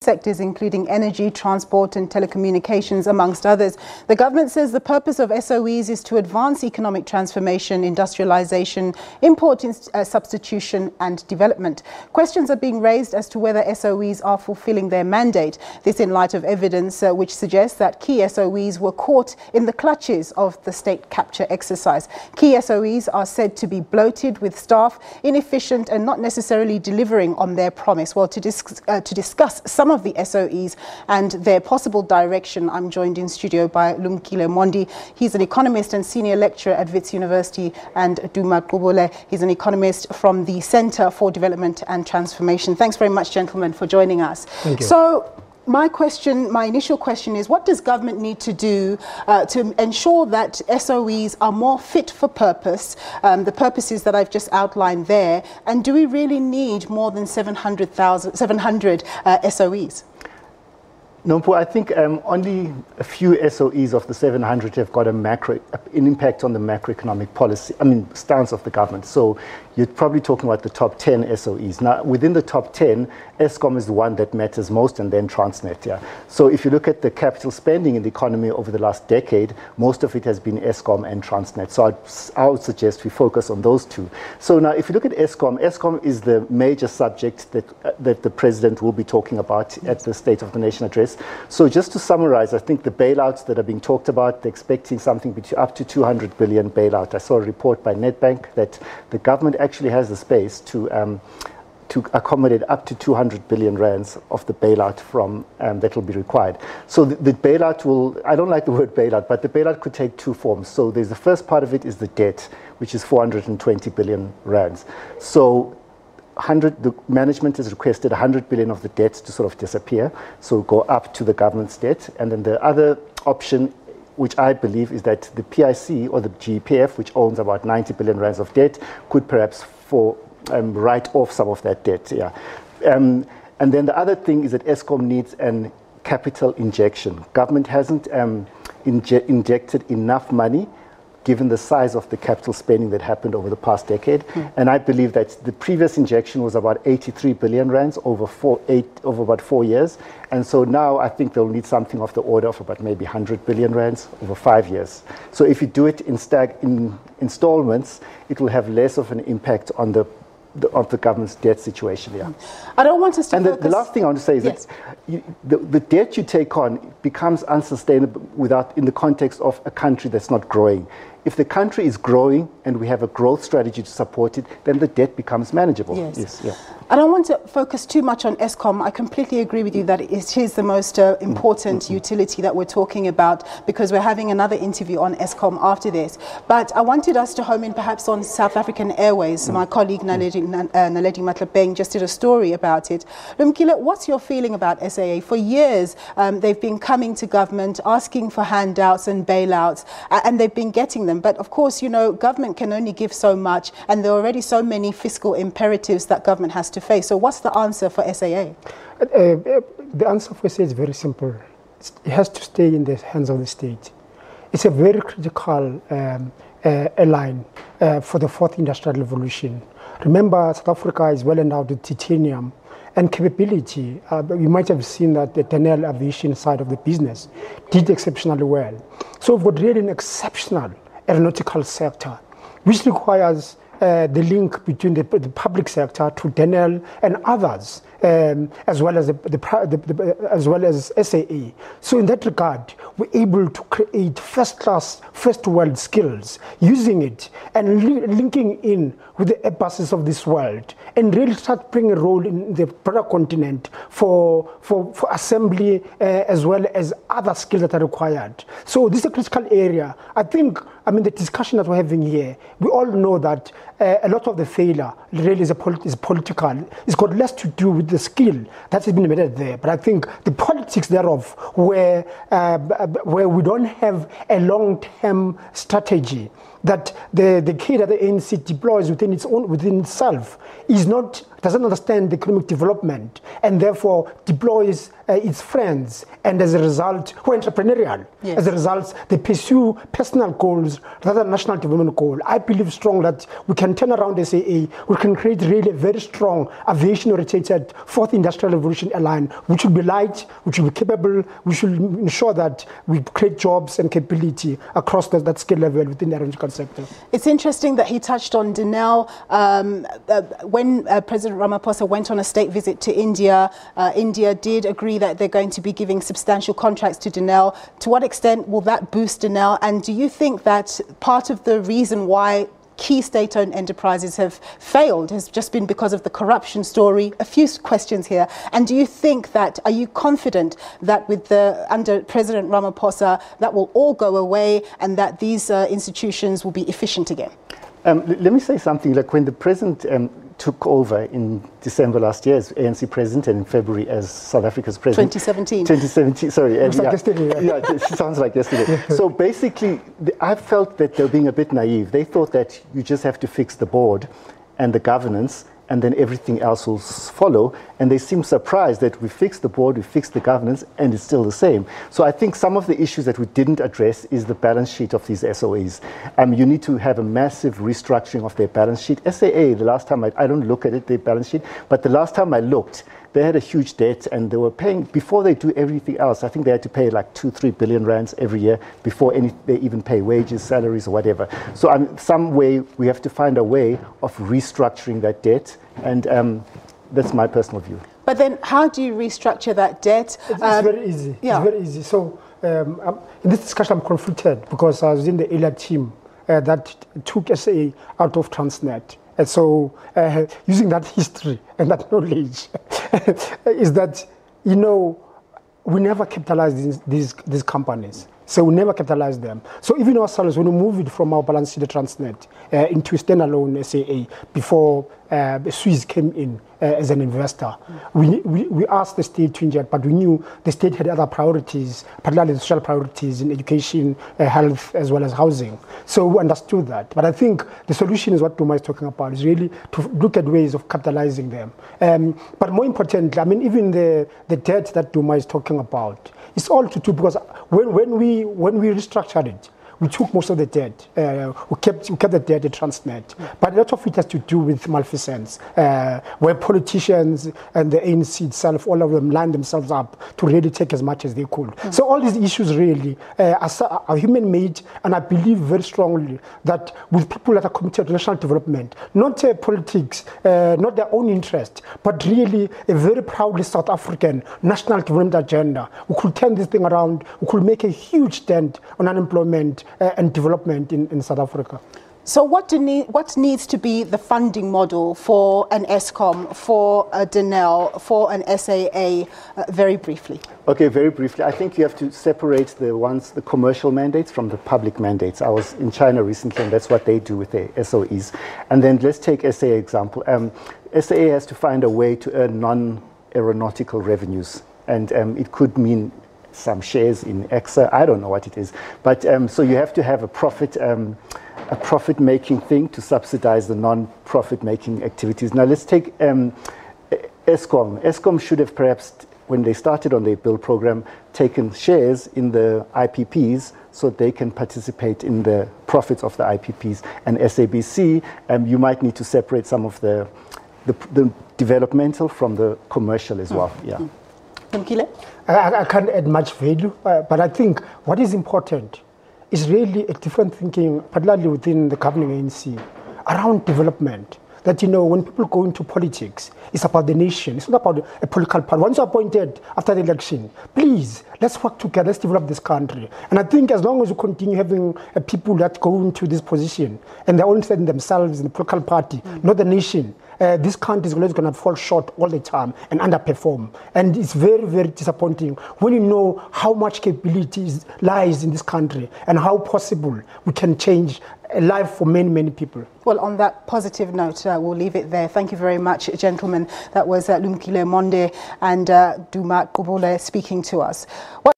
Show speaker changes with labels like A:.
A: sectors, including energy, transport and telecommunications, amongst others. The government says the purpose of SOEs is to advance economic transformation, industrialization, import substitution and development. Questions are being raised as to whether SOEs are fulfilling their mandate. This in light of evidence which suggests that key SOEs were caught in the clutches of the state capture exercise. Key SOEs are said to be bloated, with staff inefficient and not necessarily delivering on their promise. Well, to discuss some of the SOEs and their possible direction, I'm joined in studio by Lumkile Mondi. He's an economist and senior lecturer at Wits University, and Duma Gqubule. He's an economist from the Center for Development and Transformation. Thanks very much, gentlemen, for joining us.
B: Thank you.
A: So, my initial question is, what does government need to do to ensure that SOEs are more fit for purpose, the purposes that I've just outlined there, and do we really need more than 700 SOEs?
B: No, I think only a few SOEs of the 700 have got an impact on the macroeconomic policy, stance of the government. So you're probably talking about the top 10 SOEs. Now, within the top 10, Eskom is the one that matters most, and then Transnet. Yeah. So if you look at the capital spending in the economy over the last decade, most of it has been Eskom and Transnet. So I would suggest we focus on those two. So now, if you look at Eskom is the major subject that the president will be talking about at the State of the Nation address. So just to summarize, I think the bailouts that are being talked about, they're expecting something between up to 200 billion bailout. I saw a report by Nedbank that the government actually has the space to accommodate up to 200 billion rands of the bailout from that will be required. So the bailout will, I don't like the word bailout, but the bailout could take two forms. So there's the first part of it is the debt, which is 420 billion rands. So the management has requested 100 billion of the debt to sort of disappear, so go up to the government's debt. And then the other option, which I believe, is that the PIC or the GEPF, which owns about 90 billion rands of debt, could perhaps write off some of that debt. Yeah. And then the other thing is that Eskom needs a capital injection. Government hasn't injected enough money given the size of the capital spending that happened over the past decade. And I believe that the previous injection was about 83 billion rands over about 4 years. And so now I think they'll need something of the order of about maybe 100 billion rands over 5 years. So if you do it in installments, it will have less of an impact on the government's debt situation. Yeah.
A: I don't want us to focus.
B: The last thing I want to say is that the debt you take on becomes unsustainable in the context of a country that's not growing. If the country is growing and we have a growth strategy to support it, then the debt becomes manageable.
A: Yes. Yeah. I don't want to focus too much on Eskom. I completely agree with you that it is the most important utility that we're talking about, because we're having another interview on Eskom after this. But I wanted us to home in perhaps on South African Airways. My colleague Naledi Matlapeng just did a story about it. Lumkile, what's your feeling about SAA? For years, they've been coming to government, asking for handouts and bailouts, and they've been getting them. But of course, you know, government can only give so much, and there are already so many fiscal imperatives that government has to face. So what's the answer for SAA?
C: The answer for SAA is very simple. It has to stay in the hands of the state. It's a very critical line for the fourth industrial revolution. Remember, South Africa is well endowed with titanium and capability. You might have seen that the Denel aviation side of the business did exceptionally well. So we've got really an exceptional aeronautical sector, which requires the link between the public sector to Denel and others, as well as SAA. So in that regard, we're able to create first-class, first-world skills, using it and linking in with the Airbuses of this world, and really start playing a role in the broader continent for assembly as well as other skills that are required. So this is a critical area. I think, the discussion that we're having here, we all know that a lot of the failure really is political. It's got less to do with the skill that has been embedded there. But I think the politics thereof, where we don't have a long-term strategy that the key that the ANC deploys within itself doesn't understand the economic development, and therefore deploys its friends, and as a result, who are entrepreneurial.
A: Yes.
C: As a result, they pursue personal goals rather than national development goal. I believe strong that we can turn around SAA, we can create really a very strong aviation-oriented fourth industrial revolution airline, which will be light, which will be capable, we should ensure that we create jobs and capability across that skill level within the aeronautical sector.
A: It's interesting that he touched on Denel. When President Ramaphosa went on a state visit to India, India did agree that they're going to be giving substantial contracts to Denel. To what extent will that boost Denel? And do you think that part of the reason why key state-owned enterprises have failed has just been because of the corruption story? A few questions here. And do you think that, are you confident that under President Ramaphosa, that will all go away and that these institutions will be efficient again?
B: Let me say something. Like when the president took over in December last year as ANC president, and in February as South Africa's president.
A: 2017.
B: 2017, sorry.
C: It was like yesterday.
B: Yeah, it sounds like yesterday. So basically, I felt that they were being a bit naive. They thought that you just have to fix the board and the governance, and then everything else will follow. And they seem surprised that we fixed the board, we fixed the governance, and it's still the same. So I think some of the issues that we didn't address is the balance sheet of these SOEs. You need to have a massive restructuring of their balance sheet. SAA, the last time I don't look at it, their balance sheet, but the last time I looked, they had a huge debt, and they were paying, before they do everything else, I think they had to pay like 2-3 billion rands every year before they even pay wages, salaries, or whatever. So some way, we have to find a way of restructuring that debt, and that's my personal view.
A: But then how do you restructure that debt?
C: It's very easy.
A: Yeah.
C: It's very easy. So in this discussion, I'm conflicted because I was in the earlier team that took SAA out of Transnet. And so using that history and that knowledge is that, you know, we never capitalize these companies. So we never capitalize them. So even ourselves, when we move it from our balance sheet, Transnet, into a standalone SAA before SOEs came in as an investor, we asked the state to inject, but we knew the state had other priorities, particularly the social priorities in education, health, as well as housing. So we understood that. But I think the solution is what Duma is talking about, is really to look at ways of capitalizing them. But more importantly, I mean, even the debt that Duma is talking about, it's all to do because when we restructured it, we took most of the debt. We kept the debt at Transnet. But a lot of it has to do with malfeasance, where politicians and the ANC itself, all of them lined themselves up to really take as much as they could. So all these issues really are human-made, and I believe very strongly that with people that are committed to national development, not politics, not their own interest, but really a very proudly South African national development agenda, we could turn this thing around, we could make a huge dent on unemployment and development in South Africa.
A: So what needs to be the funding model for an Eskom, for a Denel, for an SAA, very briefly? Okay, very briefly. I think you have to separate the commercial mandates from the public mandates. I was in China recently, and that's what they do with their SOEs. And then let's take SAA example. SAA has to find a way to earn non-aeronautical revenues, and it could mean some shares in EXA, I don't know what it is. But so you have to have a profit-making thing to subsidize the non-profit-making activities. Now let's take Eskom. Eskom should have perhaps, when they started on their build program, taken shares in the IPPs so they can participate in the profits of the IPPs. And SABC, you might need to separate some of the developmental from the commercial as well. Yeah. Lumkile?
C: I can't add much value, but I think what is important is really a different thinking, particularly within the governing ANC, around development. That, you know, when people go into politics, it's about the nation. It's not about a political party. Once you're appointed after the election, please, let's work together. Let's develop this country. And I think as long as you continue having people that go into this position and they're only setting themselves in the political party, not the nation, this country is always going to fall short all the time and underperform. And it's very, very disappointing when you know how much capability lies in this country and how possible we can change a life for many, many people. Well, on that positive note, we'll leave it there. Thank you very much, gentlemen. That was Lumkile Mondi and Duma Gqubule speaking to us.